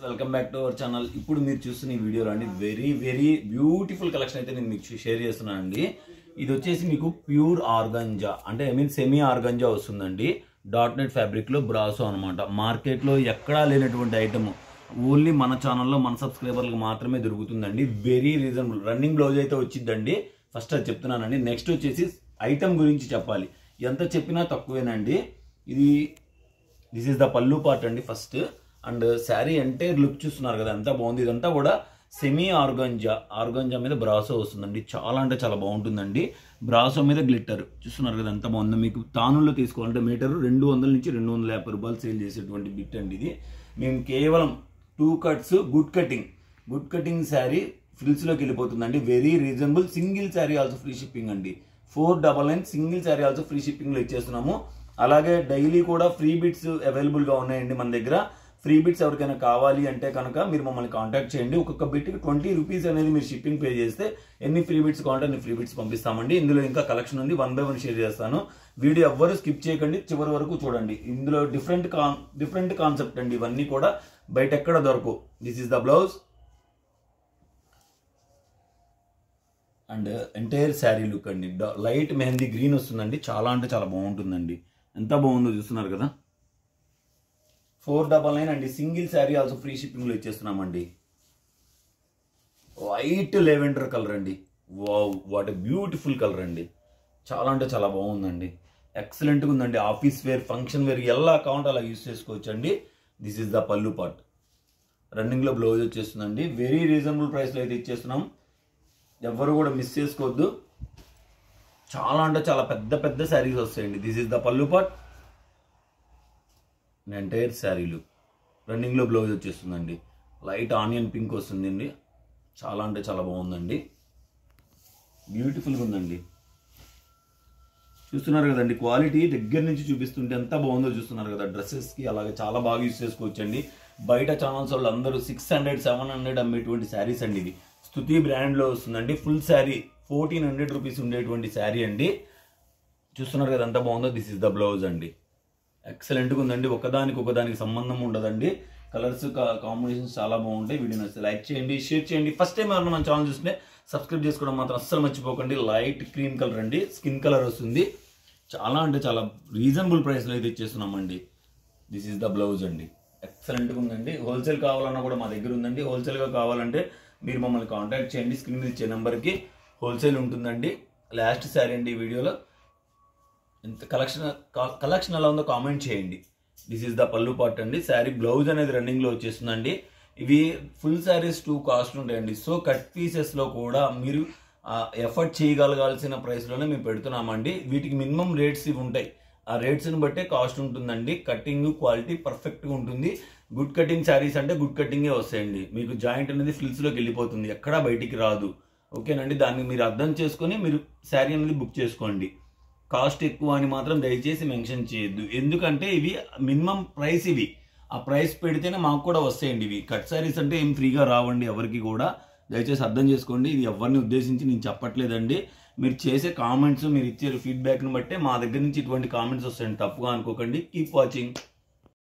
Welcome back to our channel. ఇప్పుడు మీరు చూస్తున్న ఈ వీడియోలో అండి వెరీ బ్యూటిఫుల్ కలెక్షన్ అయితే నేను మీకు షేర్ చేస్తున్నాను అండి. ఇది వచ్చేసి మీకు ప్యూర్ ఆర్గంజా అంటే సెమీ ఆర్గంజా వస్తుందండి. డాట్ నెట్ ఫ్యాబ్రిక్ లో బ్రాసో అనమాట. మార్కెట్ లో ఎక్కడా లేనటువంటి ఐటమ్ ఓన్లీ మన ఛానల్లో మన సబ్స్క్రైబర్లకు మాత్రమే దొరుకుతుందండి. వెరీ రీజనబుల్ రన్నింగ్ బ్లౌజ్ అయితే వచ్చిందండి. ఫస్ట్ అది చెప్తున్నానండి. నెక్స్ట్ వచ్చేసి ఐటమ్ గురించి చెప్పాలి. ఎంత చెప్పినా తక్కువేనండి. దిస్ ఈస్ ద పల్లు పార్ట్ అండి first. And sari entire look చూస్తున్నారు కదా, ఎంత బాగుంది. ఇదంతా కూడా సెమీ ఆర్గంజా మీద బ్రాసో వస్తుందండి. చాలా అంటే చాలా బాగుంటుందండి. బ్రాసో మీద గ్లిట్టర్ చూస్తున్నారు కదా, ఎంత బాగుందో. మీకు తానుల్లో తీసుకోవాలంటే మీటర్ 200 నుంచి 250 రూపాయలు సేల్ చేసేటువంటి బిట్ అండి ఇది. మేము కేవలం 2 కట్స్ గుడ్ కటింగ్ శారీ ఫ్రిల్స్లోకి వెళ్ళిపోతుందండి. Very reasonable. Single saree also free shipping అండి. 499 సింగిల్ శారీ ఆల్సో ఫ్రీ షిప్పింగ్లో ఇచ్చేస్తున్నాము. అలాగే డైలీ కూడా ఫ్రీ బిట్స్ అవైలబుల్గా ఉన్నాయండి మన దగ్గర. ఫ్రీ బిట్స్ ఎవరికైనా కావాలి అంటే కనుక మీరు మమ్మల్ని కాంటాక్ట్ చేయండి. ఒక్కొక్క బిట్కి 20 రూపీస్ అనేది మీరు షిప్పింగ్ పే చేస్తే ఎన్ని ఫ్రీ బిట్స్ కావాలంటే అన్ని ఫ్రీ బిట్స్ పంపిస్తామండి. ఇందులో ఇంకా కలెక్షన్ ఉంది, 1 by 1 షేర్ చేస్తాను. వీడియో ఎవ్వరు స్కిప్ చేయకండి, చివరి వరకు చూడండి. ఇందులో డిఫరెంట్ కాన్సెప్ట్ అండి. ఇవన్నీ కూడా బయట ఎక్కడ దొరకవు. This is the blouse and entire sari look అండి. లైట్ మెహందీ గ్రీన్ వస్తుందండి. చాలా అంటే చాలా బాగుంటుందండి. ఎంత బాగుందో చూస్తున్నారు కదా. 499 అండి. సింగిల్ శారీ ఆల్సో ఫ్రీ షిప్పింగ్లో ఇచ్చేస్తున్నామండి. వైట్ లెవెండర్ కలర్ అండి. Wow, what a beautiful colour అండి. చాలా అంటే చాలా బాగుందండి. ఎక్సలెంట్గా ఉందండి. ఆఫీస్ వేర్, ఫంక్షన్ వేర్ ఎలా కావాలంటే అలా యూస్ చేసుకోవచ్చు అండి. దిస్ ఈస్ ద పల్లు పార్ట్. రన్నింగ్లో బ్లౌజ్ వచ్చేస్తుందండి. వెరీ రీజనబుల్ ప్రైస్లో అయితే ఇచ్చేస్తున్నాం. ఎవరు కూడా మిస్ చేసుకోవద్దు. చాలా అంటే చాలా పెద్ద శారీస్ వస్తాయండి. దిస్ ఈస్ ద పల్లు పార్ట్. ఎంటైర్ శారీలు రన్నింగ్లో బ్లౌజ్ వచ్చేస్తుందండి. లైట్ ఆనియన్ పింక్ వస్తుందండి. చాలా అంటే చాలా బాగుందండి. బ్యూటిఫుల్గా ఉందండి. చూస్తున్నారు కదండి. క్వాలిటీ దగ్గర నుంచి చూపిస్తుంటే ఎంత బాగుందో చూస్తున్నారు కదా. డ్రెస్సెస్కి అలాగే చాలా బాగా యూస్ చేసుకోవచ్చండి. బయట ఛానల్స్ వాళ్ళు అందరూ 600, 700 అమ్మేటువంటి శారీస్ అండి. ఇది స్తుతి బ్రాండ్లో వస్తుందండి. ఫుల్ శారీ 1400 రూపీస్ ఉండేటువంటి శారీ అండి. చూస్తున్నారు కదా ఎంత బాగుందో. దిస్ ఇస్ ద బ్లౌజ్ అండి. ఎక్సలెంట్గా ఉందండి. ఒకదానికి సంబంధం ఉండదండి. కలర్స్ కాంబినేషన్స్ చాలా బాగుంటాయి. వీడియో నచ్చితే లైక్ చేయండి, షేర్ చేయండి. ఫస్ట్ టైం ఎవరైనా మన ఛానల్ చూస్తే సబ్స్క్రైబ్ చేసుకోవడం మాత్రం అస్సలు మర్చిపోకండి. లైట్ క్రీమ్ కలర్ అండి. స్కిన్ కలర్ వస్తుంది. చాలా అంటే చాలా రీజనబుల్ ప్రైస్లో అయితే ఇచ్చేస్తున్నామండి. దిస్ ఈస్ ద బ్లౌజ్ అండి. ఎక్సలెంట్గా ఉందండి. హోల్సేల్ కావాలన్నా కూడా మా దగ్గర ఉందండి. హోల్సేల్గా కావాలంటే మీరు మమ్మల్ని కాంటాక్ట్ చేయండి. స్క్రీన్ మీద ఇచ్చే నెంబర్కి హోల్సేల్ ఉంటుందండి. లాస్ట్ శారీ అండి ఈ వీడియోలో. ఎంత కలెక్షన్ ఎలా ఉందో కామెంట్ చేయండి. దిస్ ఈస్ ద పల్లు పార్ట్ అండి. శారీ బ్లౌజ్ అనేది రన్నింగ్లో వచ్చేస్తుందండి. ఇవి ఫుల్ శారీస్ 2 కాస్ట్ ఉంటాయండి. సో కట్ పీసెస్లో కూడా మీరు ఎఫర్ట్ చేయగలగాల్సిన ప్రైస్లోనే మేము పెడుతున్నామండి. వీటికి మినిమం రేట్స్ ఇవి ఉంటాయి. ఆ రేట్స్ని బట్టే కాస్ట్ ఉంటుందండి. కటింగ్ క్వాలిటీ పర్ఫెక్ట్గా ఉంటుంది. గుడ్ కటింగ్ శారీస్ అంటే గుడ్ కటింగే వస్తాయండి. మీకు జాయింట్ అనేది ఫ్రిల్స్లోకి వెళ్ళిపోతుంది, ఎక్కడా బయటికి రాదు. ఓకేనండి. దాన్ని మీరు అర్థం చేసుకొని మీరు శారీ అనేది బుక్ చేసుకోండి. కాస్ట్ ఎక్కువ అని మాత్రం దయచేసి మెన్షన్ చేయొద్దు. ఎందుకంటే ఇవి మినిమం ప్రైస్. ఇవి ఆ ప్రైస్ పెడితేనే మాకు కూడా వస్తాయండి. ఇవి కట్ శారీస్ అంటే ఏం ఫ్రీగా రావండి ఎవరికి కూడా. దయచేసి అర్థం చేసుకోండి. ఇది ఎవరిని ఉద్దేశించి నేను చెప్పట్లేదండి. మీరు చేసే కామెంట్స్, మీరు ఇచ్చే ఫీడ్బ్యాక్ని బట్టే మా దగ్గర నుంచి ఇటువంటి కామెంట్స్ వస్తాయండి. తప్పుగా అనుకోకండి. Keep watching.